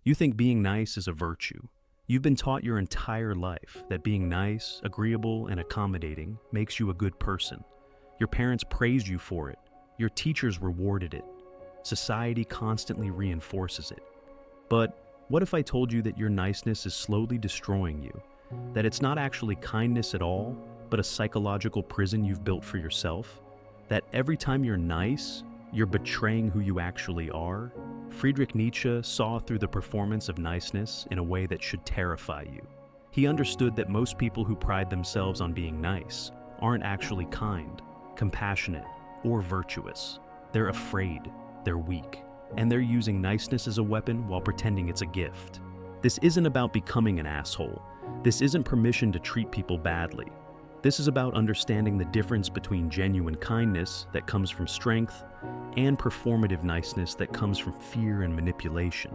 You think being nice is a virtue. You've been taught your entire life that being nice, agreeable, and accommodating makes you a good person. Your parents praised you for it. Your teachers rewarded it. Society constantly reinforces it. But what if I told you that your niceness is slowly destroying you? That it's not actually kindness at all, but a psychological prison you've built for yourself? That every time you're nice, you're betraying who you actually are? Friedrich Nietzsche saw through the performance of niceness in a way that should terrify you. He understood that most people who pride themselves on being nice aren't actually kind, compassionate, or virtuous. They're afraid, they're weak, and they're using niceness as a weapon while pretending it's a gift. This isn't about becoming an asshole. This isn't permission to treat people badly. This is about understanding the difference between genuine kindness that comes from strength and performative niceness that comes from fear and manipulation.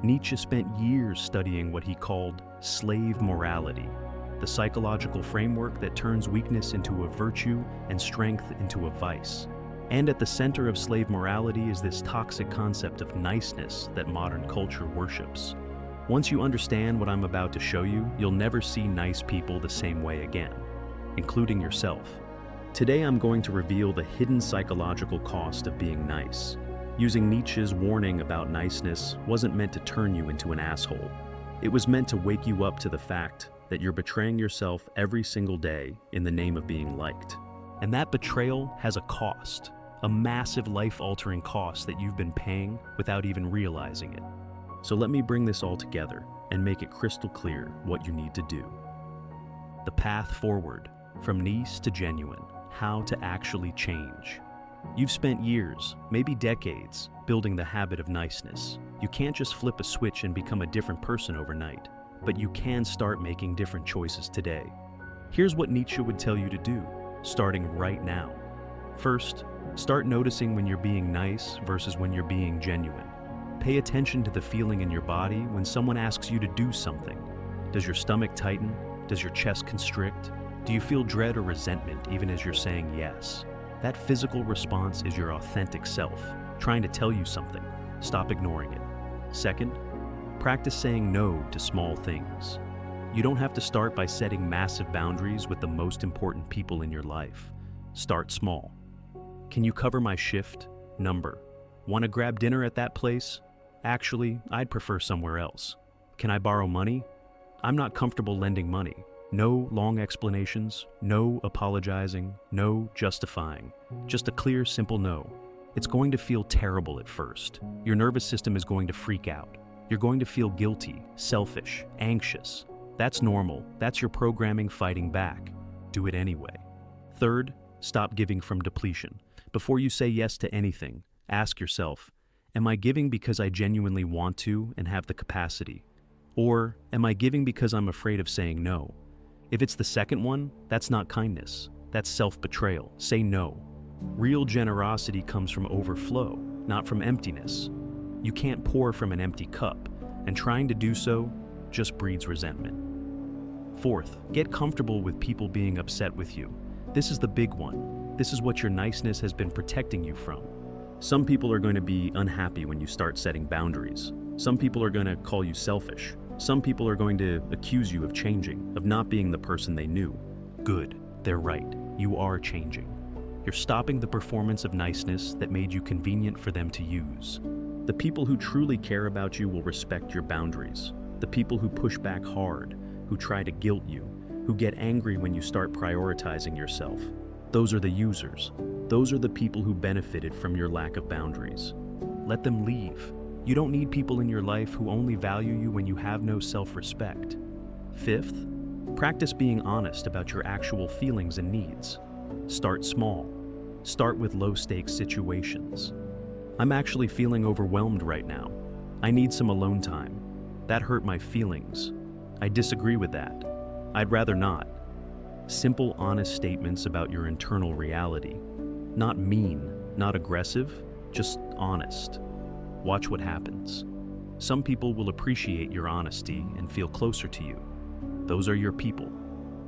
Nietzsche spent years studying what he called slave morality, the psychological framework that turns weakness into a virtue and strength into a vice. And at the center of slave morality is this toxic concept of niceness that modern culture worships. Once you understand what I'm about to show you, you'll never see nice people the same way again, including yourself. Today I'm going to reveal the hidden psychological cost of being nice. Using Nietzsche's warning about niceness wasn't meant to turn you into an asshole. It was meant to wake you up to the fact that you're betraying yourself every single day in the name of being liked. And that betrayal has a cost, a massive life-altering cost that you've been paying without even realizing it. So let me bring this all together and make it crystal clear what you need to do. The path forward, from nice to genuine, how to actually change. You've spent years, maybe decades, building the habit of niceness. You can't just flip a switch and become a different person overnight, but you can start making different choices today. Here's what Nietzsche would tell you to do, starting right now. First, start noticing when you're being nice versus when you're being genuine. Pay attention to the feeling in your body when someone asks you to do something. Does your stomach tighten? Does your chest constrict? Do you feel dread or resentment even as you're saying yes? That physical response is your authentic self, trying to tell you something. Stop ignoring it. Second, practice saying no to small things. You don't have to start by setting massive boundaries with the most important people in your life. Start small. Can you cover my shift? Number. Want to grab dinner at that place? Actually, I'd prefer somewhere else. Can I borrow money? I'm not comfortable lending money. No long explanations, no apologizing, no justifying. Just a clear, simple no. It's going to feel terrible at first. Your nervous system is going to freak out. You're going to feel guilty, selfish, anxious. That's normal. That's your programming fighting back. Do it anyway. Third, stop giving from depletion. Before you say yes to anything, ask yourself, am I giving because I genuinely want to and have the capacity? Or am I giving because I'm afraid of saying no? If it's the second one, that's not kindness. That's self-betrayal. Say no. Real generosity comes from overflow, not from emptiness. You can't pour from an empty cup, and trying to do so just breeds resentment. Fourth, get comfortable with people being upset with you. This is the big one. This is what your niceness has been protecting you from. Some people are going to be unhappy when you start setting boundaries. Some people are going to call you selfish. Some people are going to accuse you of changing, of not being the person they knew. Good, they're right. You are changing. You're stopping the performance of niceness that made you convenient for them to use. The people who truly care about you will respect your boundaries. The people who push back hard, who try to guilt you, who get angry when you start prioritizing yourself. Those are the users. Those are the people who benefited from your lack of boundaries. Let them leave. You don't need people in your life who only value you when you have no self-respect. Fifth, practice being honest about your actual feelings and needs. Start small. Start with low-stakes situations. I'm actually feeling overwhelmed right now. I need some alone time. That hurt my feelings. I disagree with that. I'd rather not. Simple, honest statements about your internal reality. Not mean, not aggressive, just honest. Watch what happens. Some people will appreciate your honesty and feel closer to you. Those are your people.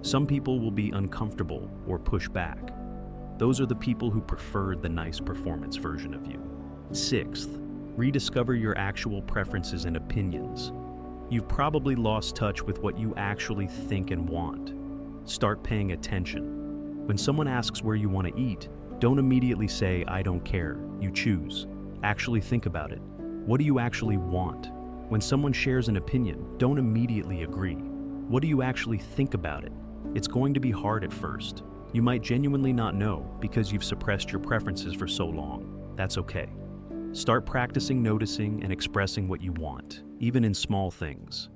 Some people will be uncomfortable or push back. Those are the people who preferred the nice performance version of you. Sixth, Rediscover your actual preferences and opinions. You've probably lost touch with what you actually think and want. Start paying attention. When someone asks where you want to eat, don't immediately say, "I don't care." You choose. Actually think about it. What do you actually want? When someone shares an opinion, don't immediately agree. What do you actually think about it? It's going to be hard at first. You might genuinely not know because you've suppressed your preferences for so long. That's okay. Start practicing noticing and expressing what you want, even in small things.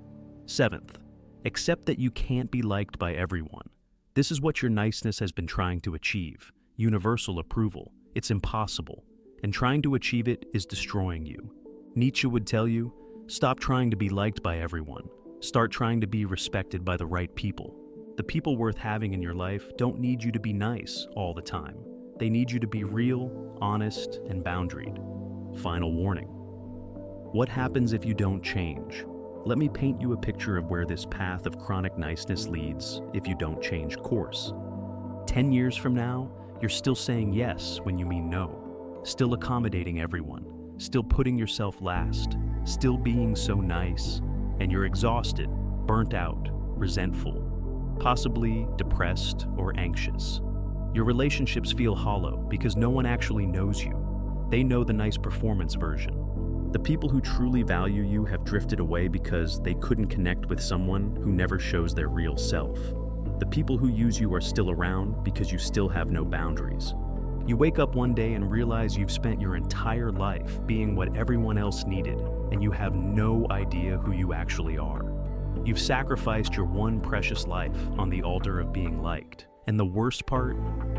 7th, accept that you can't be liked by everyone. This is what your niceness has been trying to achieve: universal approval. It's impossible, and trying to achieve it is destroying you. Nietzsche would tell you, stop trying to be liked by everyone. Start trying to be respected by the right people. The people worth having in your life don't need you to be nice all the time. They need you to be real, honest, and boundaried. Final warning. What happens if you don't change? Let me paint you a picture of where this path of chronic niceness leads if you don't change course. 10 years from now, you're still saying yes when you mean no, still accommodating everyone, still putting yourself last, still being so nice, and you're exhausted, burnt out, resentful, possibly depressed or anxious. Your relationships feel hollow because no one actually knows you. They know the nice performance version. The people who truly value you have drifted away because they couldn't connect with someone who never shows their real self. The people who use you are still around because you still have no boundaries. You wake up one day and realize you've spent your entire life being what everyone else needed, and you have no idea who you actually are. You've sacrificed your one precious life on the altar of being liked. And the worst part,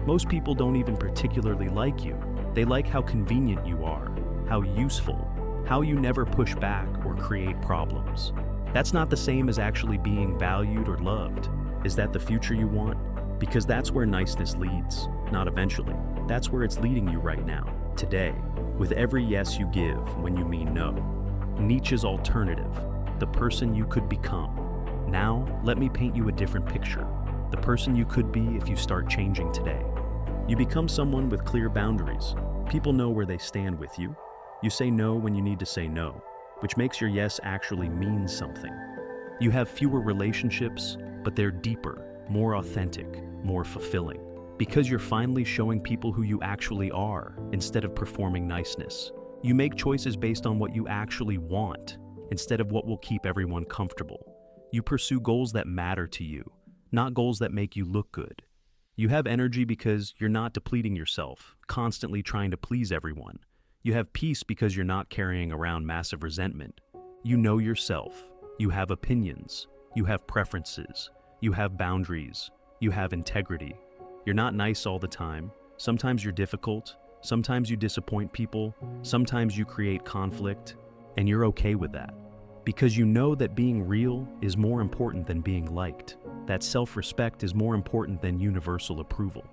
most people don't even particularly like you. They like how convenient you are, how useful, how you never push back or create problems. That's not the same as actually being valued or loved. Is that the future you want? Because that's where niceness leads, not eventually. That's where it's leading you right now, today, with every yes you give when you mean no. Nietzsche's alternative, the person you could become. Now, let me paint you a different picture. The person you could be if you start changing today. You become someone with clear boundaries. People know where they stand with you. You say no when you need to say no, which makes your yes actually mean something. You have fewer relationships, but they're deeper, more authentic, more fulfilling. Because you're finally showing people who you actually are instead of performing niceness. You make choices based on what you actually want instead of what will keep everyone comfortable. You pursue goals that matter to you, not goals that make you look good. You have energy because you're not depleting yourself, constantly trying to please everyone. You have peace because you're not carrying around massive resentment. You know yourself. You have opinions. You have preferences. You have boundaries. You have integrity. You're not nice all the time. Sometimes you're difficult. Sometimes you disappoint people. Sometimes you create conflict. And you're okay with that. Because you know that being real is more important than being liked. That self-respect is more important than universal approval.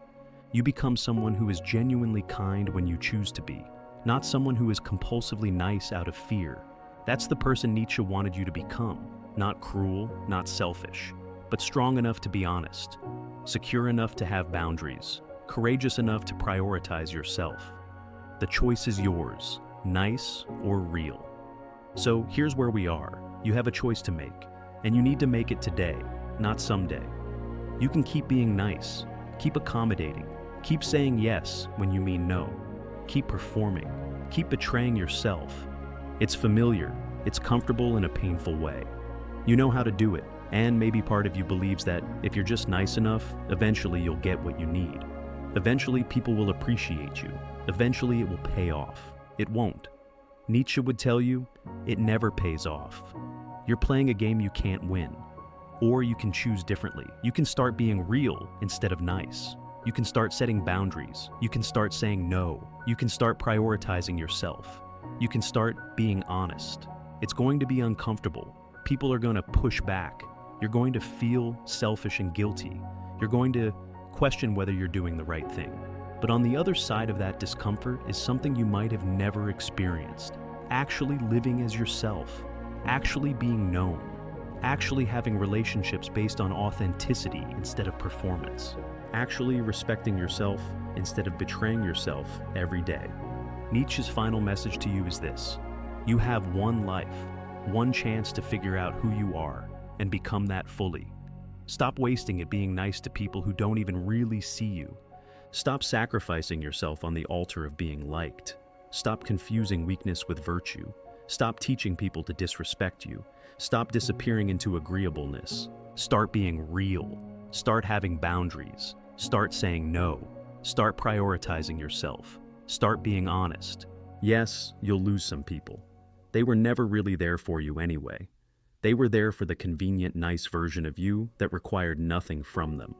You become someone who is genuinely kind when you choose to be, not someone who is compulsively nice out of fear. That's the person Nietzsche wanted you to become. Not cruel, not selfish, but strong enough to be honest, secure enough to have boundaries, courageous enough to prioritize yourself. The choice is yours, nice or real. So here's where we are. You have a choice to make, and you need to make it today, not someday. You can keep being nice, keep accommodating, keep saying yes when you mean no, keep performing, keep betraying yourself. It's familiar, it's comfortable in a painful way. You know how to do it, and maybe part of you believes that if you're just nice enough, eventually you'll get what you need. Eventually people will appreciate you. Eventually it will pay off. It won't. Nietzsche would tell you, it never pays off. You're playing a game you can't win. Or you can choose differently. You can start being real instead of nice. You can start setting boundaries. You can start saying no. You can start prioritizing yourself. You can start being honest. It's going to be uncomfortable. People are going to push back. You're going to feel selfish and guilty. You're going to question whether you're doing the right thing. But on the other side of that discomfort is something you might have never experienced. Actually living as yourself. Actually being known. Actually having relationships based on authenticity instead of performance. Actually respecting yourself instead of betraying yourself every day. Nietzsche's final message to you is this: You have one life, one chance to figure out who you are and become that fully. Stop wasting it being nice to people who don't even really see you. Stop sacrificing yourself on the altar of being liked. Stop confusing weakness with virtue. Stop teaching people to disrespect you. Stop disappearing into agreeableness. Start being real. Start having boundaries. Start saying no. Start prioritizing yourself. Start being honest. Yes, you'll lose some people. They were never really there for you anyway. They were there for the convenient, nice version of you that required nothing from them.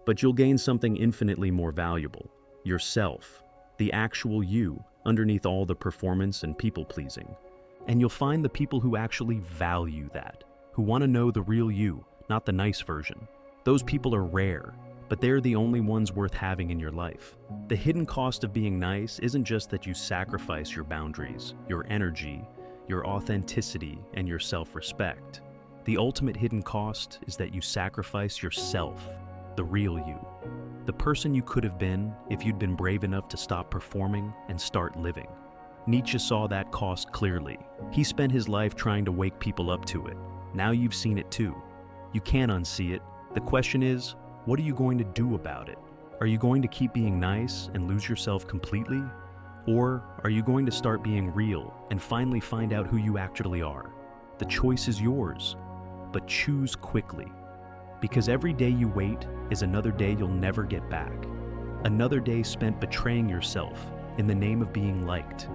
But you'll gain something infinitely more valuable: yourself, the actual you, underneath all the performance and people-pleasing. And you'll find the people who actually value that, who want to know the real you, not the nice version. Those people are rare, but they're the only ones worth having in your life. The hidden cost of being nice isn't just that you sacrifice your boundaries, your energy, your authenticity, and your self-respect. The ultimate hidden cost is that you sacrifice yourself, the real you, the person you could have been if you'd been brave enough to stop performing and start living. Nietzsche saw that cost clearly. He spent his life trying to wake people up to it. Now you've seen it too. You can't unsee it. The question is, what are you going to do about it? Are you going to keep being nice and lose yourself completely? Or are you going to start being real and finally find out who you actually are? The choice is yours, but choose quickly. Because every day you wait is another day you'll never get back. Another day spent betraying yourself in the name of being liked.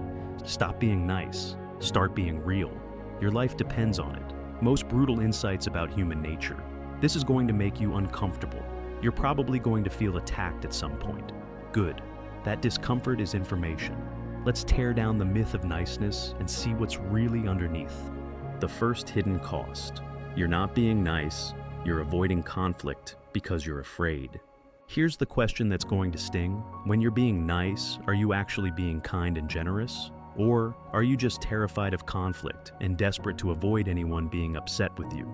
Stop being nice. Start being real. Your life depends on it. Most brutal insights about human nature. This is going to make you uncomfortable. You're probably going to feel attacked at some point. Good. That discomfort is information. Let's tear down the myth of niceness and see what's really underneath. The first hidden cost. You're not being nice. You're avoiding conflict because you're afraid. Here's the question that's going to sting. When you're being nice, are you actually being kind and generous? Or are you just terrified of conflict and desperate to avoid anyone being upset with you?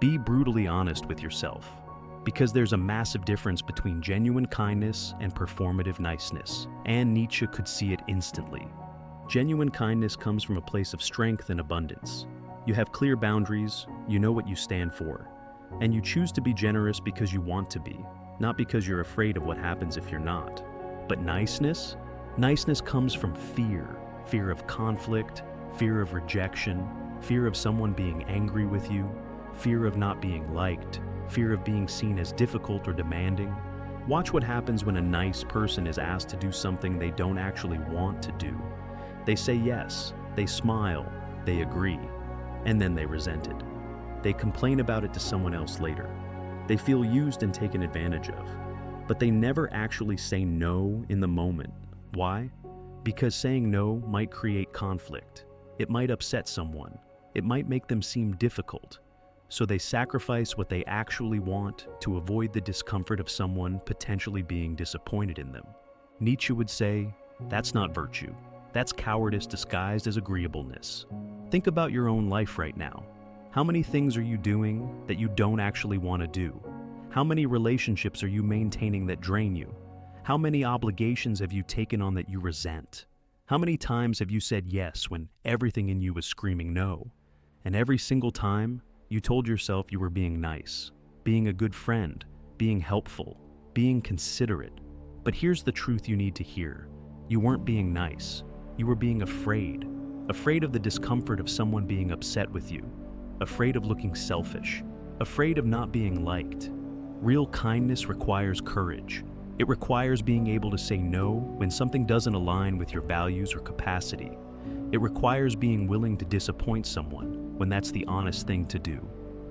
Be brutally honest with yourself, because there's a massive difference between genuine kindness and performative niceness, and Nietzsche could see it instantly. Genuine kindness comes from a place of strength and abundance. You have clear boundaries, you know what you stand for, and you choose to be generous because you want to be, not because you're afraid of what happens if you're not. But niceness? Niceness comes from fear. Fear of conflict, fear of rejection, fear of someone being angry with you, fear of not being liked, fear of being seen as difficult or demanding. Watch what happens when a nice person is asked to do something they don't actually want to do. They say yes, they smile, they agree, and then they resent it. They complain about it to someone else later. They feel used and taken advantage of, but they never actually say no in the moment. Why? Because saying no might create conflict. It might upset someone. It might make them seem difficult. So they sacrifice what they actually want to avoid the discomfort of someone potentially being disappointed in them. Nietzsche would say, that's not virtue. That's cowardice disguised as agreeableness. Think about your own life right now. How many things are you doing that you don't actually want to do? How many relationships are you maintaining that drain you? How many obligations have you taken on that you resent? How many times have you said yes when everything in you was screaming no? And every single time, you told yourself you were being nice, being a good friend, being helpful, being considerate. But here's the truth you need to hear. You weren't being nice. You were being afraid. Afraid of the discomfort of someone being upset with you. Afraid of looking selfish. Afraid of not being liked. Real kindness requires courage. It requires being able to say no when something doesn't align with your values or capacity. It requires being willing to disappoint someone when that's the honest thing to do.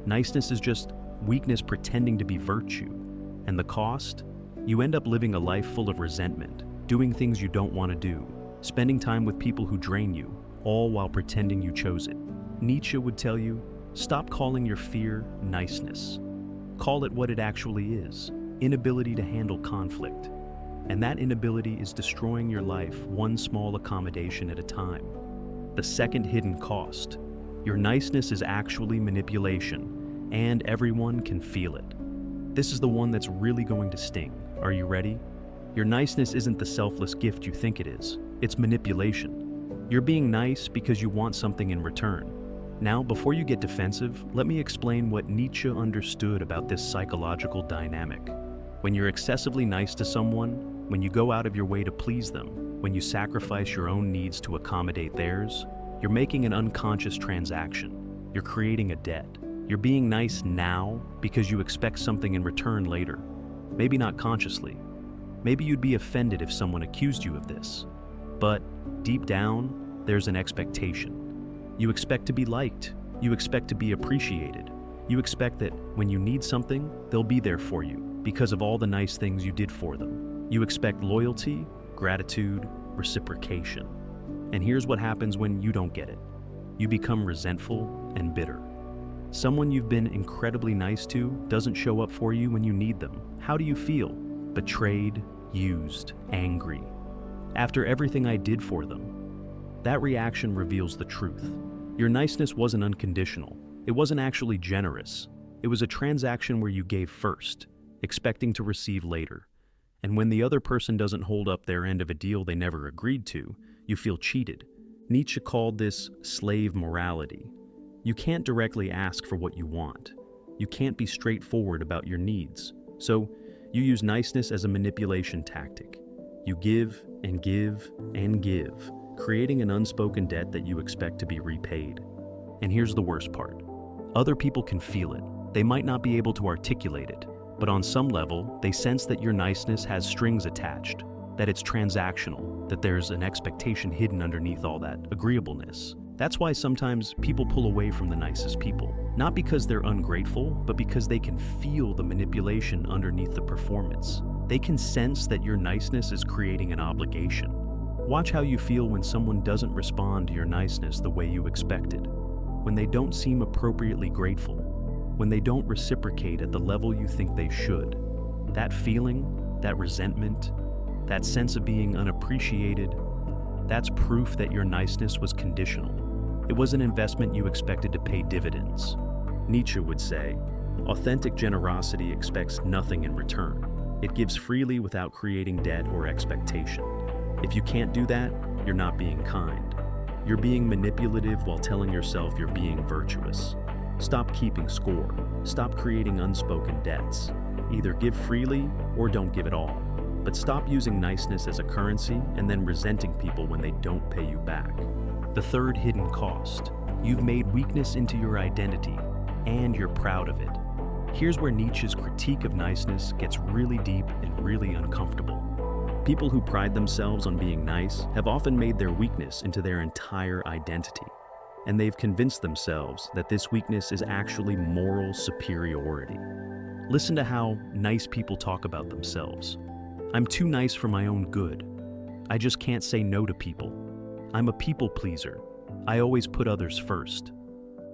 Niceness is just weakness pretending to be virtue. And the cost? You end up living a life full of resentment, doing things you don't want to do, spending time with people who drain you, all while pretending you chose it. Nietzsche would tell you, stop calling your fear niceness. Call it what it actually is. Inability to handle conflict. And that inability is destroying your life one small accommodation at a time. The second hidden cost. Your niceness is actually manipulation, and everyone can feel it. This is the one that's really going to sting. Are you ready? Your niceness isn't the selfless gift you think it is. It's manipulation. You're being nice because you want something in return. Now, before you get defensive, let me explain what Nietzsche understood about this psychological dynamic. When you're excessively nice to someone, when you go out of your way to please them, when you sacrifice your own needs to accommodate theirs, you're making an unconscious transaction. You're creating a debt. You're being nice now because you expect something in return later. Maybe not consciously. Maybe you'd be offended if someone accused you of this. But deep down, there's an expectation. You expect to be liked. You expect to be appreciated. You expect that when you need something, they'll be there for you because of all the nice things you did for them. You expect loyalty, gratitude, reciprocation. And here's what happens when you don't get it. You become resentful and bitter. Someone you've been incredibly nice to doesn't show up for you when you need them. How do you feel? Betrayed, used, angry. After everything I did for them. That reaction reveals the truth. Your niceness wasn't unconditional. It wasn't actually generous. It was a transaction where you gave first, expecting to receive later. And when the other person doesn't hold up their end of a deal they never agreed to, you feel cheated. Nietzsche called this slave morality. You can't directly ask for what you want. You can't be straightforward about your needs. So you use niceness as a manipulation tactic. You give and give and give, creating an unspoken debt that you expect to be repaid. And here's the worst part. Other people can feel it. They might not be able to articulate it, but on some level, they sense that your niceness has strings attached, that it's transactional, that there's an expectation hidden underneath all that agreeableness. That's why sometimes people pull away from the nicest people, not because they're ungrateful, but because they can feel the manipulation underneath the performance. They can sense that your niceness is creating an obligation. Watch how you feel when someone doesn't respond to your niceness the way you expected, when they don't seem appropriately grateful, when they don't reciprocate at the level you think they should. That feeling, that resentment, that sense of being unappreciated, that's proof that your niceness was conditional. It was an investment you expected to pay dividends. Nietzsche would say, authentic generosity expects nothing in return. It gives freely without creating debt or expectation. If you can't do that, you're not being kind. You're being manipulative while telling yourself you're being virtuous. Stop keeping score. Stop creating unspoken debts. Either give freely or don't give at all. But stop using niceness as a currency and then resenting people when they don't pay you back. The third hidden cost. You've made weakness into your identity, and you're proud of it. Here's where Nietzsche's critique of niceness gets really deep and really uncomfortable. People who pride themselves on being nice have often made their weakness into their entire identity. And they've convinced themselves that this weakness is actually moral superiority. Listen to how nice people talk about themselves. I'm too nice for my own good. I just can't say no to people. I'm a people pleaser. I always put others first.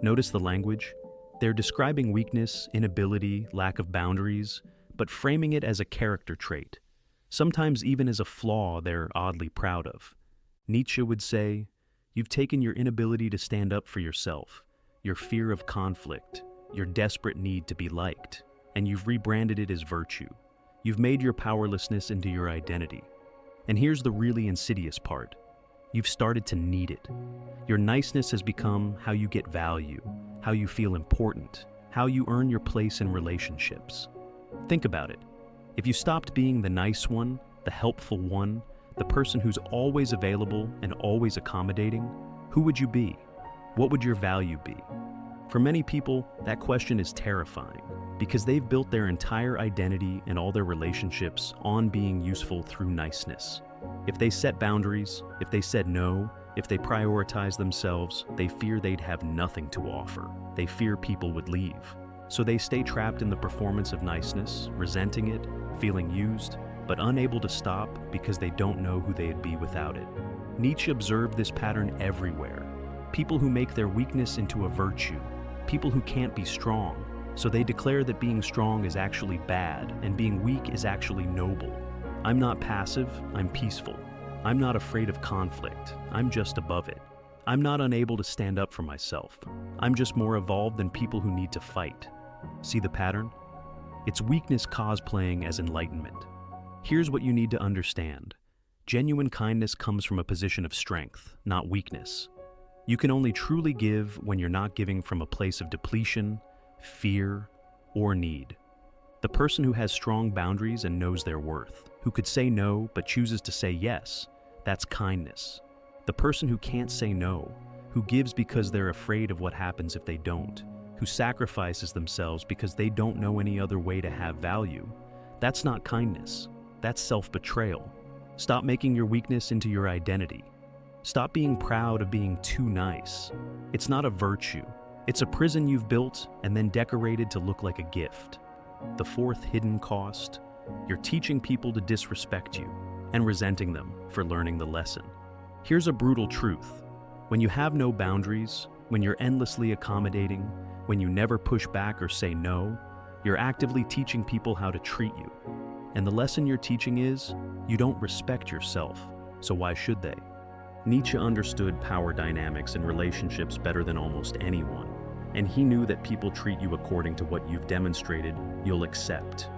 Notice the language? They're describing weakness, inability, lack of boundaries, but framing it as a character trait. Sometimes even as a flaw they're oddly proud of. Nietzsche would say, you've taken your inability to stand up for yourself, your fear of conflict, your desperate need to be liked, and you've rebranded it as virtue. You've made your powerlessness into your identity. And here's the really insidious part. You've started to need it. Your niceness has become how you get value, how you feel important, how you earn your place in relationships. Think about it. If you stopped being the nice one, the helpful one, the person who's always available and always accommodating, who would you be? What would your value be? For many people, that question is terrifying because they've built their entire identity and all their relationships on being useful through niceness. If they set boundaries, if they said no, if they prioritize themselves, they fear they'd have nothing to offer. They fear people would leave. So they stay trapped in the performance of niceness, resenting it, feeling used, but unable to stop because they don't know who they'd be without it. Nietzsche observed this pattern everywhere. People who make their weakness into a virtue, people who can't be strong, so they declare that being strong is actually bad and being weak is actually noble. I'm not passive, I'm peaceful. I'm not afraid of conflict, I'm just above it. I'm not unable to stand up for myself. I'm just more evolved than people who need to fight. See the pattern? It's weakness cosplaying as enlightenment. Here's what you need to understand. Genuine kindness comes from a position of strength, not weakness. You can only truly give when you're not giving from a place of depletion, fear, or need. The person who has strong boundaries and knows their worth, who could say no but chooses to say yes, that's kindness. The person who can't say no, who gives because they're afraid of what happens if they don't, who sacrifices themselves because they don't know any other way to have value, that's not kindness. That's self-betrayal. Stop making your weakness into your identity. Stop being proud of being too nice. It's not a virtue. It's a prison you've built and then decorated to look like a gift. The fourth hidden cost: you're teaching people to disrespect you and resenting them for learning the lesson. Here's a brutal truth. When you have no boundaries, when you're endlessly accommodating, when you never push back or say no, you're actively teaching people how to treat you. And the lesson you're teaching is, you don't respect yourself, so why should they? Nietzsche understood power dynamics in relationships better than almost anyone, and he knew that people treat you according to what you've demonstrated you'll accept.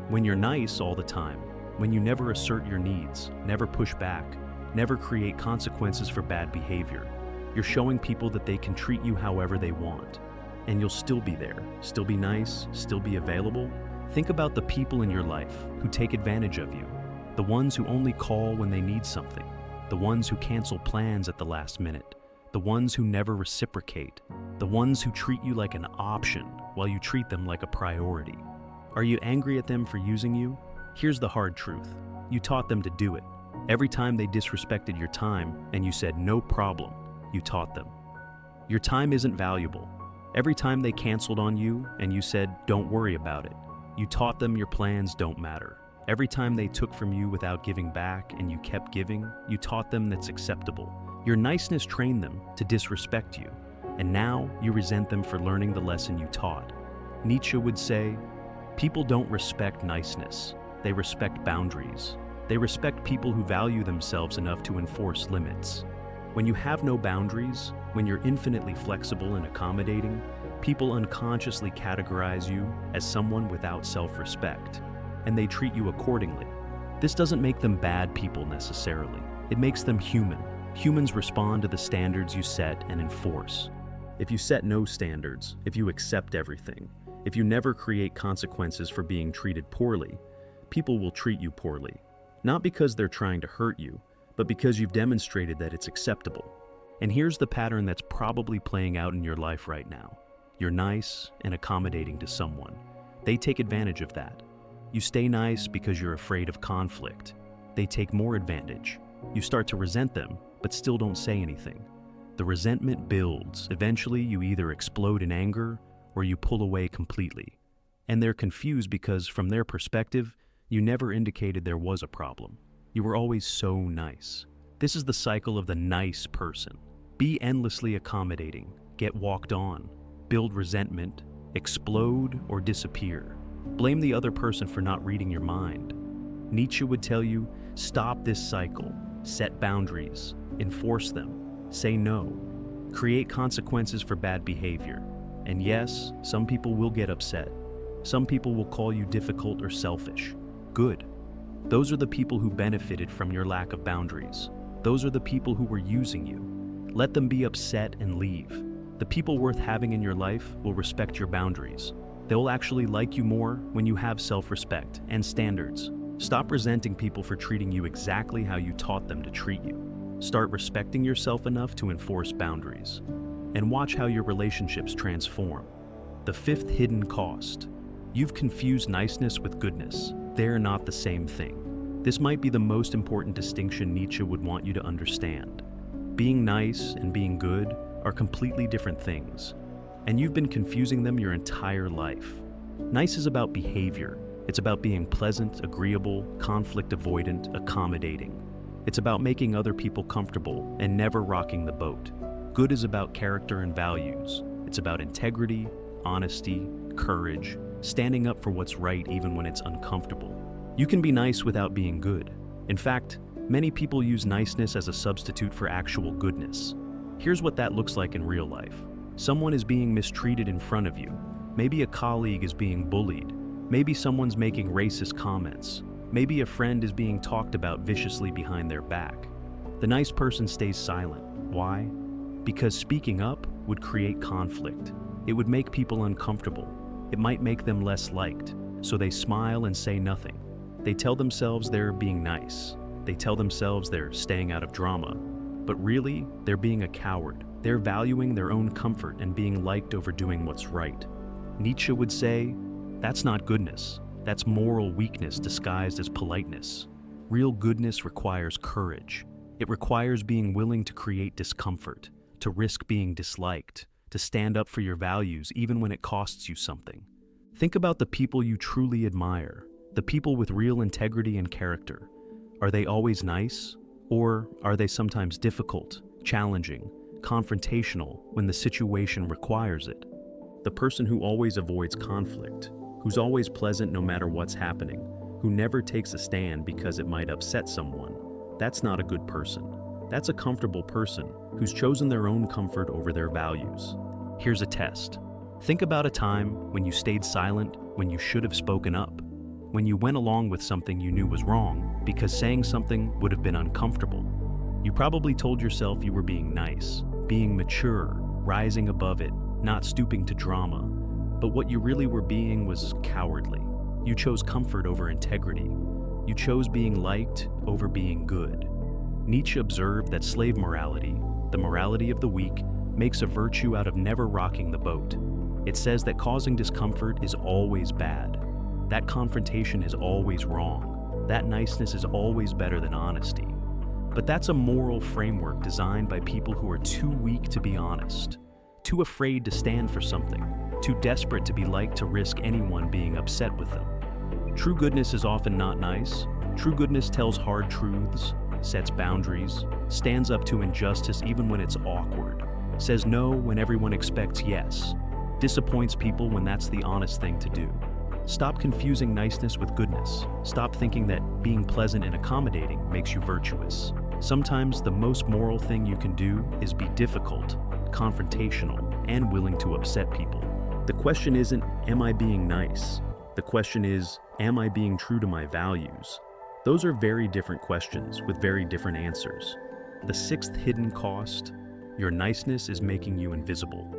When you're nice all the time, when you never assert your needs, never push back, never create consequences for bad behavior, you're showing people that they can treat you however they want. And you'll still be there, still be nice, still be available. Think about the people in your life who take advantage of you, the ones who only call when they need something, the ones who cancel plans at the last minute, the ones who never reciprocate, the ones who treat you like an option while you treat them like a priority. Are you angry at them for using you? Here's the hard truth. You taught them to do it. Every time they disrespected your time and you said no problem, you taught them. Your time isn't valuable. Every time they canceled on you and you said don't worry about it, you taught them your plans don't matter. Every time they took from you without giving back and you kept giving, you taught them that's acceptable. Your niceness trained them to disrespect you, and now you resent them for learning the lesson you taught. Nietzsche would say, people don't respect niceness, they respect boundaries. They respect people who value themselves enough to enforce limits. When you have no boundaries, when you're infinitely flexible and accommodating, people unconsciously categorize you as someone without self-respect, and they treat you accordingly. This doesn't make them bad people necessarily. It makes them human. Humans respond to the standards you set and enforce. If you set no standards, if you accept everything, if you never create consequences for being treated poorly, people will treat you poorly. Not because they're trying to hurt you, but because you've demonstrated that it's acceptable. And here's the pattern that's probably playing out in your life right now. You're nice and accommodating to someone. They take advantage of that. You stay nice because you're afraid of conflict. They take more advantage. You start to resent them, but still don't say anything. The resentment builds. Eventually, you either explode in anger or you pull away completely. And they're confused because, from their perspective, you never indicated there was a problem. You were always so nice. This is the cycle of the nice person. Be endlessly accommodating, get walked on, build resentment, explode or disappear. Blame the other person for not reading your mind. Nietzsche would tell you, stop this cycle, set boundaries, enforce them, say no, create consequences for bad behavior. And yes, some people will get upset. Some people will call you difficult or selfish. Good. Those are the people who benefited from your lack of boundaries. Those are the people who were using you. Let them be upset and leave. The people worth having in your life will respect your boundaries. They'll actually like you more when you have self-respect and standards. Stop resenting people for treating you exactly how you taught them to treat you. Start respecting yourself enough to enforce boundaries. And watch how your relationships transform. The fifth hidden cost. You've confused niceness with goodness. They're not the same thing. This might be the most important distinction Nietzsche would want you to understand. Being nice and being good are completely different things, and you've been confusing them your entire life. Nice is about behavior. It's about being pleasant, agreeable, conflict avoidant, accommodating. It's about making other people comfortable and never rocking the boat. Good is about character and values. It's about integrity, honesty, courage, standing up for what's right even when it's uncomfortable. You can be nice without being good. In fact, many people use niceness as a substitute for actual goodness. Here's what that looks like in real life. Someone is being mistreated in front of you. Maybe a colleague is being bullied. Maybe someone's making racist comments. Maybe a friend is being talked about viciously behind their back. The nice person stays silent. Why? Because speaking up would create conflict. It would make people uncomfortable. It might make them less liked, so they smile and say nothing. They tell themselves they're being nice. They tell themselves they're staying out of drama. But really, they're being a coward. They're valuing their own comfort and being liked over doing what's right. Nietzsche would say, that's not goodness. That's moral weakness disguised as politeness. Real goodness requires courage. It requires being willing to create discomfort, to risk being disliked, to stand up for your values even when it costs you something. Think about the people you truly admire, the people with real integrity and character. Are they always nice? Or are they sometimes difficult, challenging, confrontational when the situation requires it? The person who always avoids conflict, who's always pleasant no matter what's happening, who never takes a stand because it might upset someone, that's not a good person. That's a comfortable person who's chosen their own comfort over their values. Here's a test. Think about a time when you stayed silent when you should have spoken up, when you went along with something you knew was wrong because saying something would have been uncomfortable. You probably told yourself you were being nice, being mature, rising above it, not stooping to drama. But what you really were being was cowardly. You chose comfort over integrity. You chose being liked over being good. Nietzsche observed that slave morality, the morality of the weak, makes a virtue out of never rocking the boat. It says that causing discomfort is always bad. That confrontation is always wrong. That niceness is always better than honesty. But that's a moral framework designed by people who are too weak to be honest, too afraid to stand for something, too desperate to be liked to risk anyone being upset with them. True goodness is often not nice. True goodness tells hard truths, sets boundaries, stands up to injustice even when it's awkward, says no when everyone expects yes, disappoints people when that's the honest thing to do. Stop confusing niceness with goodness. Stop thinking that being pleasant and accommodating makes you virtuous. Sometimes the most moral thing you can do is be difficult, confrontational, and willing to upset people. The question isn't, am I being nice? The question is, am I being true to my values? Those are very different questions with very different answers. The sixth hidden cost, your niceness is making you invisible,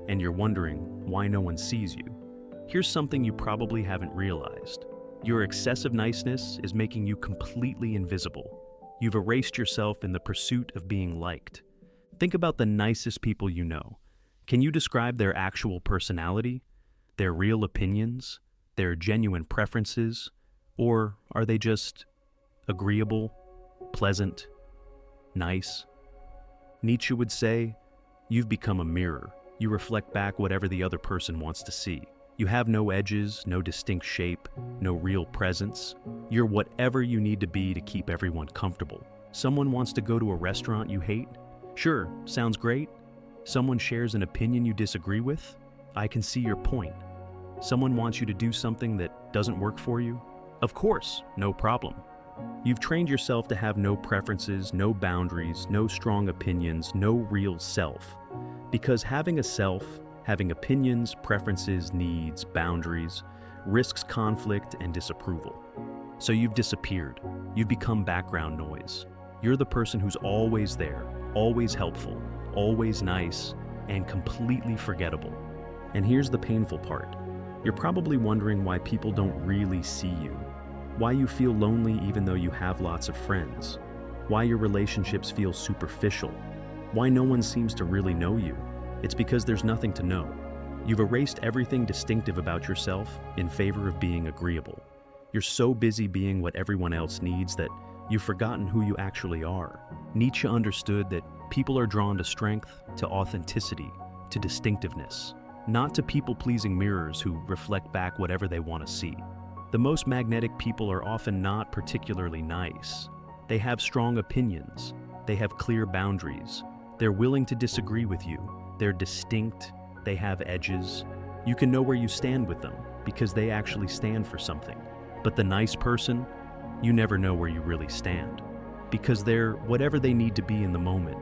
and you're wondering why no one sees you. Here's something you probably haven't realized. Your excessive niceness is making you completely invisible. You've erased yourself in the pursuit of being liked. Think about the nicest people you know. Can you describe their actual personality, their real opinions, their genuine preferences, or are they just agreeable, pleasant, nice? Nietzsche would say, you've become a mirror. You reflect back whatever the other person wants to see. You have no edges, no distinct shape, no real presence. You're whatever you need to be to keep everyone comfortable. Someone wants to go to a restaurant you hate? Sure, sounds great. Someone shares an opinion you disagree with? I can see your point. Someone wants you to do something that doesn't work for you? Of course, no problem. You've trained yourself to have no preferences, no boundaries, no strong opinions, no real self. Because having a self, having opinions, preferences, needs, boundaries, risks conflict and disapproval. So you've disappeared. You've become background noise. You're the person who's always there, always helpful, always nice, and completely forgettable. And here's the painful part. You're probably wondering why people don't really see you, why you feel lonely even though you have lots of friends, why your relationships feel superficial, why no one seems to really know you. It's because there's nothing to know. You've erased everything distinctive about yourself in favor of being agreeable. You're so busy being what everyone else needs that you've forgotten who you actually are. Nietzsche understood that people are drawn to strength, to authenticity, to distinctiveness, not to people-pleasing mirrors who reflect back whatever they want to see. The most magnetic people are often not particularly nice. They have strong opinions. They have clear boundaries. They're willing to disagree with you. They're distinct. They have edges. You can know where you stand with them because they actually stand for something. But the nice person, you never know where you really stand because they're whatever they need to be in the moment.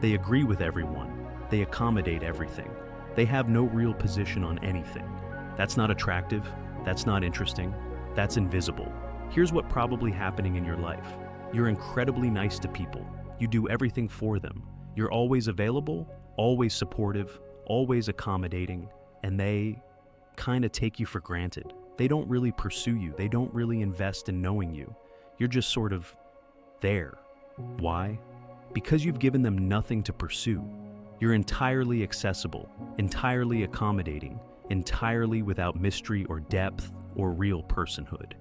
They agree with everyone. They accommodate everything. They have no real position on anything. That's not attractive. That's not interesting. That's invisible. Here's what probably happening in your life. You're incredibly nice to people. You do everything for them. You're always available, always supportive, always accommodating, and they kind of take you for granted. They don't really pursue you. They don't really invest in knowing you. You're just sort of there. Why? Because you've given them nothing to pursue. You're entirely accessible, entirely accommodating, entirely without mystery or depth or real personhood.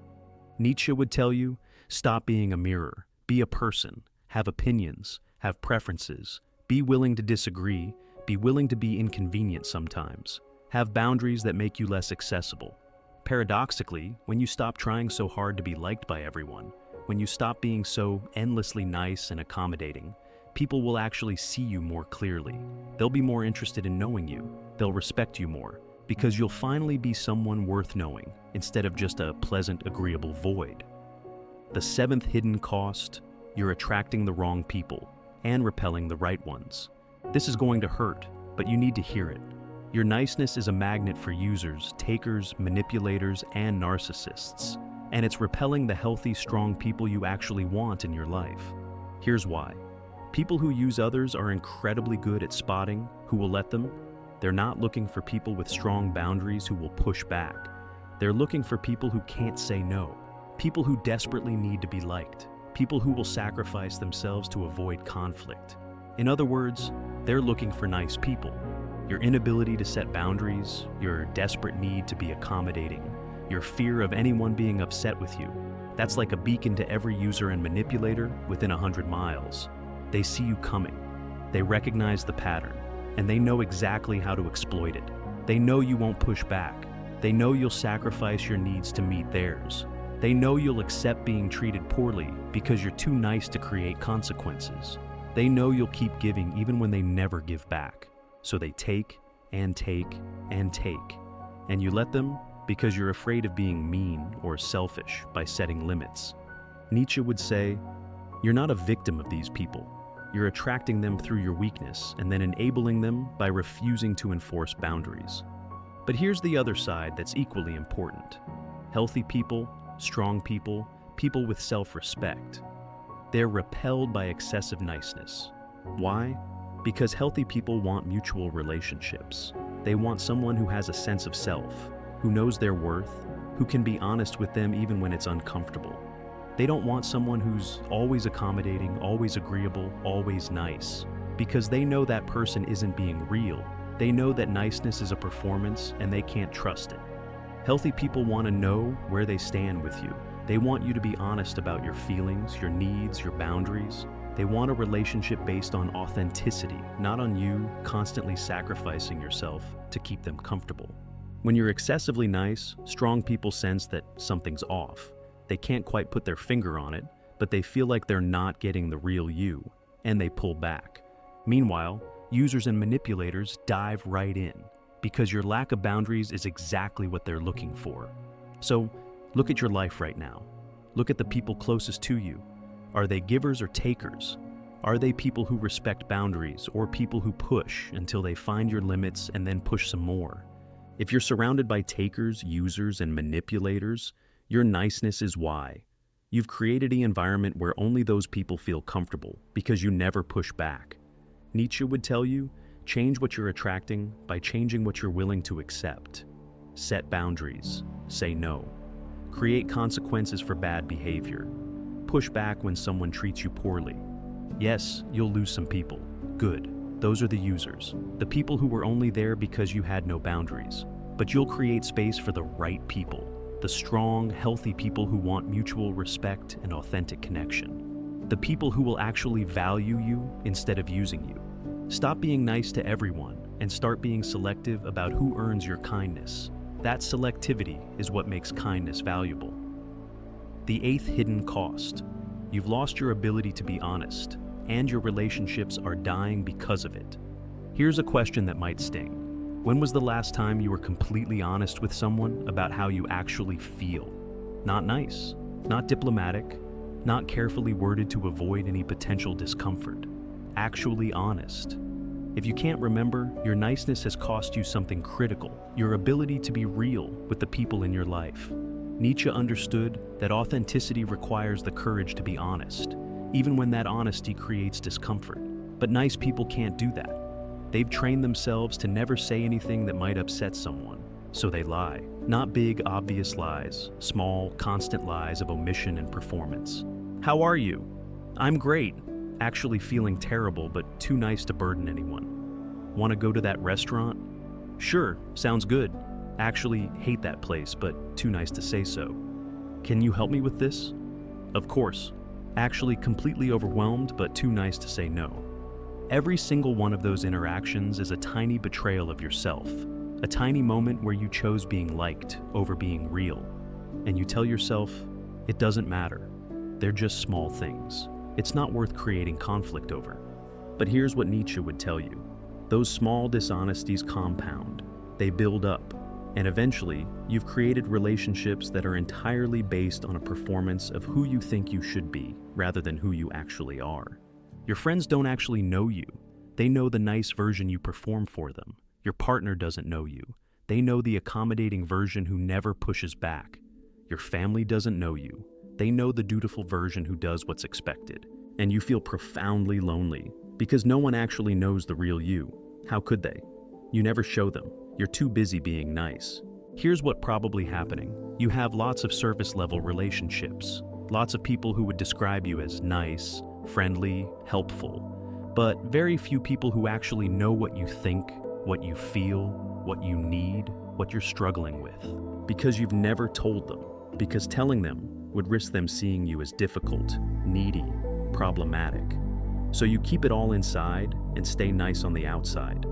Nietzsche would tell you, stop being a mirror, be a person, have opinions, have preferences, be willing to disagree, be willing to be inconvenient sometimes, have boundaries that make you less accessible. Paradoxically, when you stop trying so hard to be liked by everyone, when you stop being so endlessly nice and accommodating, people will actually see you more clearly. They'll be more interested in knowing you. They'll respect you more, because you'll finally be someone worth knowing instead of just a pleasant, agreeable void. The seventh hidden cost, you're attracting the wrong people and repelling the right ones. This is going to hurt, but you need to hear it. Your niceness is a magnet for users, takers, manipulators, and narcissists, and it's repelling the healthy, strong people you actually want in your life. Here's why. People who use others are incredibly good at spotting who will let them. They're not looking for people with strong boundaries who will push back. They're looking for people who can't say no, people who desperately need to be liked, people who will sacrifice themselves to avoid conflict. In other words, they're looking for nice people. Your inability to set boundaries, your desperate need to be accommodating, your fear of anyone being upset with you, that's like a beacon to every user and manipulator within 100 miles. They see you coming. They recognize the pattern, and they know exactly how to exploit it. They know you won't push back. They know you'll sacrifice your needs to meet theirs. They know you'll accept being treated poorly because you're too nice to create consequences. They know you'll keep giving even when they never give back. So they take and take and take. And you let them because you're afraid of being mean or selfish by setting limits. Nietzsche would say, you're not a victim of these people. You're attracting them through your weakness and then enabling them by refusing to enforce boundaries. But here's the other side that's equally important. Healthy people, strong people, people with self-respect. They're repelled by excessive niceness. Why? Because healthy people want mutual relationships. They want someone who has a sense of self, who knows their worth, who can be honest with them even when it's uncomfortable. They don't want someone who's always accommodating, always agreeable, always nice, because they know that person isn't being real. They know that niceness is a performance and they can't trust it. Healthy people want to know where they stand with you. They want you to be honest about your feelings, your needs, your boundaries. They want a relationship based on authenticity, not on you constantly sacrificing yourself to keep them comfortable. When you're excessively nice, strong people sense that something's off. They can't quite put their finger on it, but they feel like they're not getting the real you, and they pull back. Meanwhile, users and manipulators dive right in, because your lack of boundaries is exactly what they're looking for. So, look at your life right now. Look at the people closest to you. Are they givers or takers? Are they people who respect boundaries or people who push until they find your limits and then push some more? If you're surrounded by takers, users, and manipulators, your niceness is why. You've created an environment where only those people feel comfortable because you never push back. Nietzsche would tell you, change what you're attracting by changing what you're willing to accept. Set boundaries. Say no. Create consequences for bad behavior. Push back when someone treats you poorly. Yes, you'll lose some people. Good. Those are the users. The people who were only there because you had no boundaries. But you'll create space for the right people. The strong, healthy people who want mutual respect and authentic connection. The people who will actually value you instead of using you. Stop being nice to everyone and start being selective about who earns your kindness. That selectivity is what makes kindness valuable. The eighth hidden cost. You've lost your ability to be honest, and your relationships are dying because of it. Here's a question that might sting. When was the last time you were completely honest with someone about how you actually feel? Not nice, not diplomatic, not carefully worded to avoid any potential discomfort. Actually honest. If you can't remember, your niceness has cost you something critical, your ability to be real with the people in your life. Nietzsche understood that authenticity requires the courage to be honest, even when that honesty creates discomfort. But nice people can't do that. They've trained themselves to never say anything that might upset someone, so they lie. Not big, obvious lies, small, constant lies of omission and performance. How are you? I'm great. Actually feeling terrible, but too nice to burden anyone. Want to go to that restaurant? Sure, sounds good. Actually hate that place, but too nice to say so. Can you help me with this? Of course. Actually completely overwhelmed, but too nice to say no. Every single one of those interactions is a tiny betrayal of yourself, a tiny moment where you chose being liked over being real. And you tell yourself, it doesn't matter. They're just small things. It's not worth creating conflict over. But here's what Nietzsche would tell you. Those small dishonesties compound. They build up. And eventually, you've created relationships that are entirely based on a performance of who you think you should be, rather than who you actually are. Your friends don't actually know you. They know the nice version you perform for them. Your partner doesn't know you. They know the accommodating version who never pushes back. Your family doesn't know you. They know the dutiful version who does what's expected. And you feel profoundly lonely because no one actually knows the real you. How could they? You never show them. You're too busy being nice. Here's what probably happening. You have lots of surface-level relationships. Lots of people who would describe you as nice, friendly, helpful. But very few people who actually know what you think, what you feel, what you need, what you're struggling with. Because you've never told them. Because telling them would risk them seeing you as difficult, needy, problematic. So you keep it all inside and stay nice on the outside.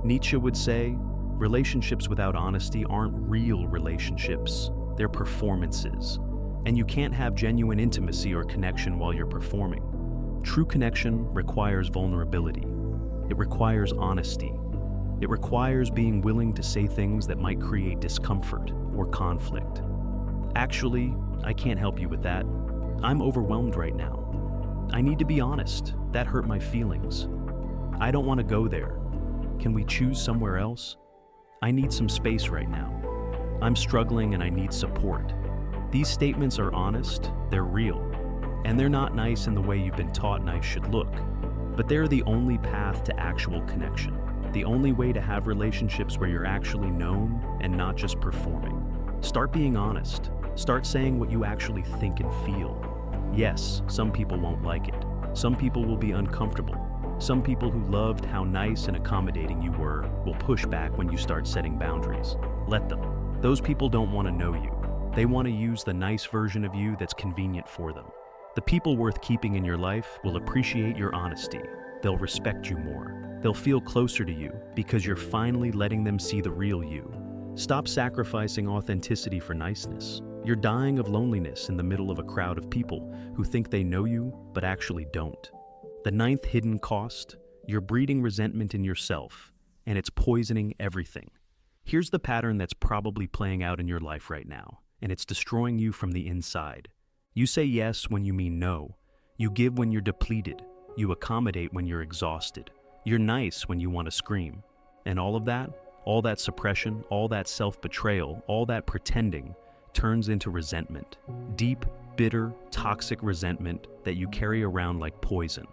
Nietzsche would say, relationships without honesty aren't real relationships, they're performances. And you can't have genuine intimacy or connection while you're performing. True connection requires vulnerability. It requires honesty. It requires being willing to say things that might create discomfort or conflict. Actually, I can't help you with that. I'm overwhelmed right now. I need to be honest. That hurt my feelings. I don't want to go there. Can we choose somewhere else? I need some space right now. I'm struggling and I need support. These statements are honest, they're real, and they're not nice in the way you've been taught nice should look. But they're the only path to actual connection. The only way to have relationships where you're actually known and not just performing. Start being honest. Start saying what you actually think and feel. Yes, some people won't like it. Some people will be uncomfortable. Some people who loved how nice and accommodating you were will push back when you start setting boundaries. Let them. Those people don't want to know you. They want to use the nice version of you that's convenient for them. The people worth keeping in your life will appreciate your honesty. They'll respect you more. They'll feel closer to you because you're finally letting them see the real you. Stop sacrificing authenticity for niceness. You're dying of loneliness in the middle of a crowd of people who think they know you but actually don't. The ninth hidden cost, you're breeding resentment in yourself, and it's poisoning everything. Here's the pattern that's probably playing out in your life right now, and it's destroying you from the inside. You say yes when you mean no. You give when you're depleted. You accommodate when you're exhausted. You're nice when you want to scream. And all that suppression, all that self-betrayal, all that pretending turns into resentment. Deep, bitter, toxic resentment that you carry around like poison.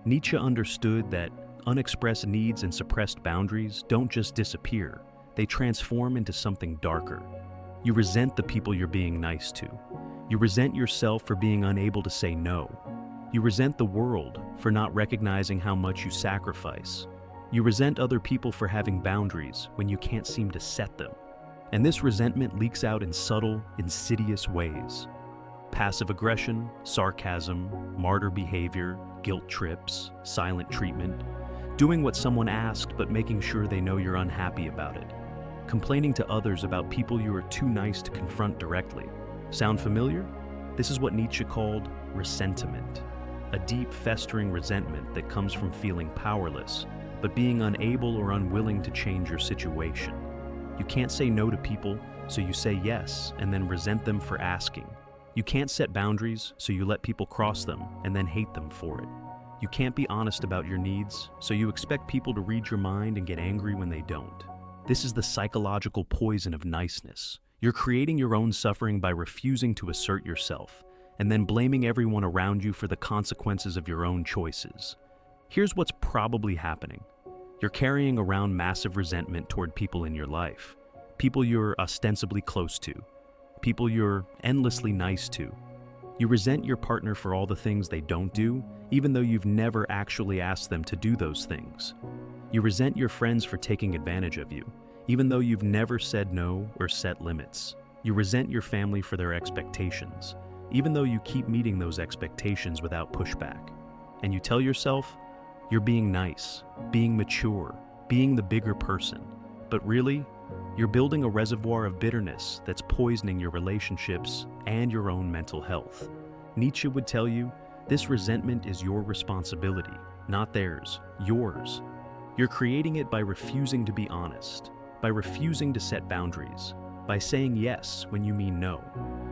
Nietzsche understood that unexpressed needs and suppressed boundaries don't just disappear, they transform into something darker. You resent the people you're being nice to. You resent yourself for being unable to say no. You resent the world for not recognizing how much you sacrifice. You resent other people for having boundaries when you can't seem to set them. And this resentment leaks out in subtle, insidious ways. Passive aggression, sarcasm, martyr behavior, guilt trips, silent treatment, doing what someone asked but making sure they know you're unhappy about it, complaining to others about people you are too nice to confront directly. Sound familiar? This is what Nietzsche called ressentiment, a deep, festering resentment that comes from feeling powerless, but being unable or unwilling to change your situation. You can't say no to people, so you say yes and then resent them for asking. You can't set boundaries, so you let people cross them and then hate them for it. You can't be honest about your needs, so you expect people to read your mind and get angry when they don't. This is the psychological poison of niceness. You're creating your own suffering by refusing to assert yourself, and then blaming everyone around you for the consequences of your own choices. Here's what's probably happening. You're carrying around massive resentment toward people in your life, people you're ostensibly close to, people you're endlessly nice to. You resent your partner for all the things they don't do, even though you've never actually asked them to do those things. You resent your friends for taking advantage of you, even though you've never said no or set limits. You resent your family for their expectations, even though you keep meeting those expectations without pushback. And you tell yourself, you're being nice, being mature, being the bigger person. But really, you're building a reservoir of bitterness that's poisoning your relationships and your own mental health. Nietzsche would tell you, this resentment is your responsibility, not theirs, yours. You're creating it by refusing to be honest, by refusing to set boundaries, by saying yes when you mean no,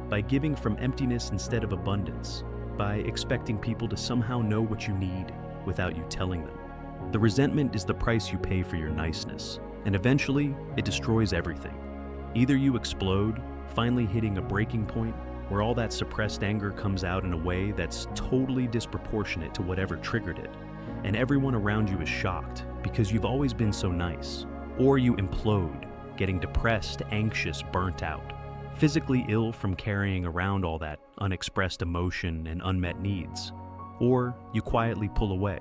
by giving from emptiness instead of abundance, by expecting people to somehow know what you need without you telling them. The resentment is the price you pay for your niceness, and eventually it destroys everything. Either you explode, finally hitting a breaking point where all that suppressed anger comes out in a way that's totally disproportionate to whatever triggered it, and everyone around you is shocked because you've always been so nice. Or you implode, getting depressed, anxious, burnt out, physically ill from carrying around all that unexpressed emotion and unmet needs. Or you quietly pull away,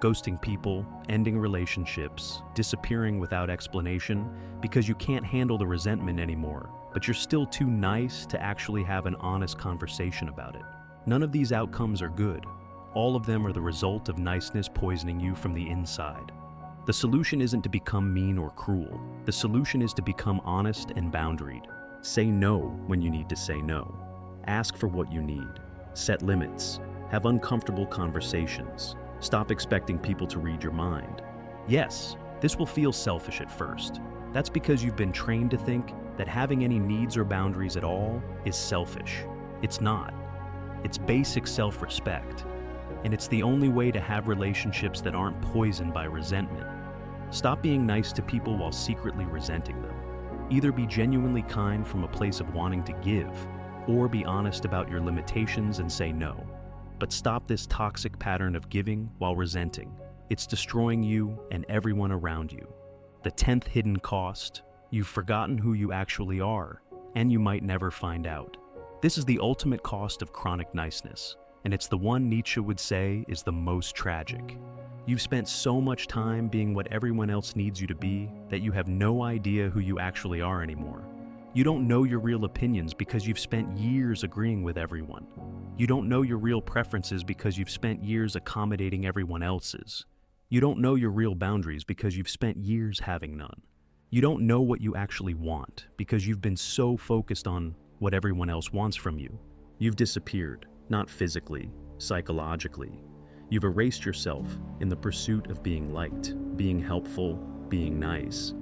ghosting people, ending relationships, disappearing without explanation because you can't handle the resentment anymore, but you're still too nice to actually have an honest conversation about it. None of these outcomes are good. All of them are the result of niceness poisoning you from the inside. The solution isn't to become mean or cruel. The solution is to become honest and boundaried. Say no when you need to say no. Ask for what you need. Set limits. Have uncomfortable conversations. Stop expecting people to read your mind. Yes, this will feel selfish at first. That's because you've been trained to think that having any needs or boundaries at all is selfish. It's not. It's basic self-respect. And it's the only way to have relationships that aren't poisoned by resentment. Stop being nice to people while secretly resenting them. Either be genuinely kind from a place of wanting to give, or be honest about your limitations and say no. But stop this toxic pattern of giving while resenting. It's destroying you and everyone around you. The 10th hidden cost: you've forgotten who you actually are, and you might never find out. This is the ultimate cost of chronic niceness, and it's the one Nietzsche would say is the most tragic. You've spent so much time being what everyone else needs you to be that you have no idea who you actually are anymore. You don't know your real opinions because you've spent years agreeing with everyone. You don't know your real preferences because you've spent years accommodating everyone else's. You don't know your real boundaries because you've spent years having none. You don't know what you actually want because you've been so focused on what everyone else wants from you. You've disappeared, not physically, psychologically. You've erased yourself in the pursuit of being liked, being helpful, being nice.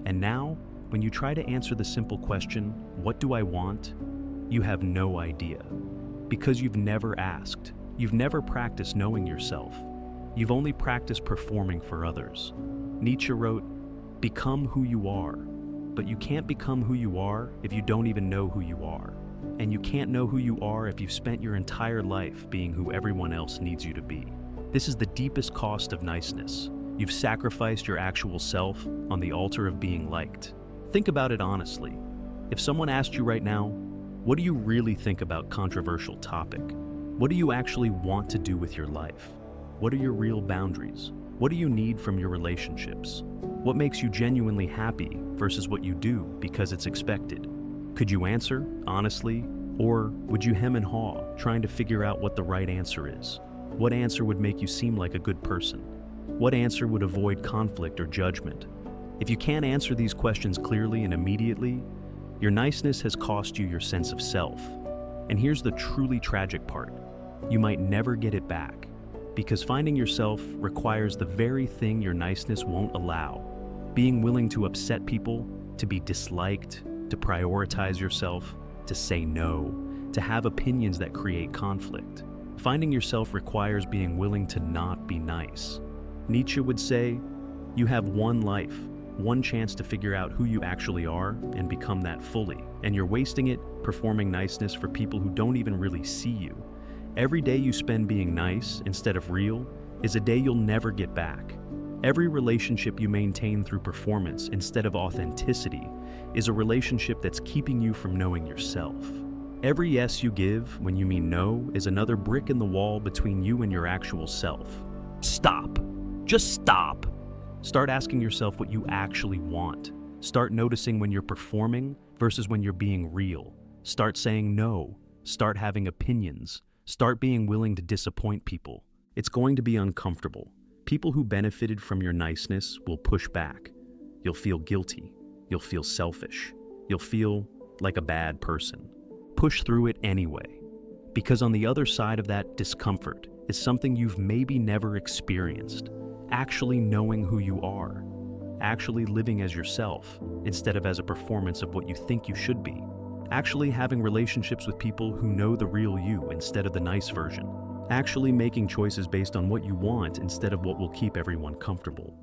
And now, when you try to answer the simple question, what do I want? You have no idea. Because you've never asked. You've never practiced knowing yourself. You've only practiced performing for others. Nietzsche wrote, "Become who you are." But you can't become who you are if you don't even know who you are. And you can't know who you are if you've spent your entire life being who everyone else needs you to be. This is the deepest cost of niceness. You've sacrificed your actual self on the altar of being liked. Think about it honestly. If someone asked you right now, what do you really think about controversial topic? What do you actually want to do with your life? What are your real boundaries? What do you need from your relationships? What makes you genuinely happy versus what you do because it's expected? Could you answer honestly, or would you hem and haw, trying to figure out what the right answer is? What answer would make you seem like a good person? What answer would avoid conflict or judgment? If you can't answer these questions clearly and immediately, your niceness has cost you your sense of self. And here's the truly tragic part. You might never get it back, because finding yourself requires the very thing your niceness won't allow. Being willing to upset people, to be disliked, to prioritize yourself, to say no, to have opinions that create conflict. Finding yourself requires being willing to not be nice. Nietzsche would say, you have one life, One chance to figure out who you actually are and become that fully. And you're wasting it performing niceness for people who don't even really see you. Every day you spend being nice instead of real is a day you'll never get back. Every relationship you maintain through performance instead of authenticity is a relationship that's keeping you from knowing yourself. Every yes you give when you mean no is another brick in the wall between you and your actual self. Stop. Just stop. Start asking yourself what you actually want. Start noticing when you're performing versus when you're being real. Start saying no. Start having opinions. Start being willing to disappoint people. It's going to be uncomfortable. People who benefited from your niceness will push back. You'll feel guilty. You'll feel selfish. You'll feel like a bad person. Push through it anyway. Because on the other side of that discomfort is something you've maybe never experienced. Actually knowing who you are. Actually living as yourself instead of as a performance of what you think you should be. Actually having relationships with people who know the real you instead of the nice version. Actually making choices based on what you want instead of what will keep everyone comfortable.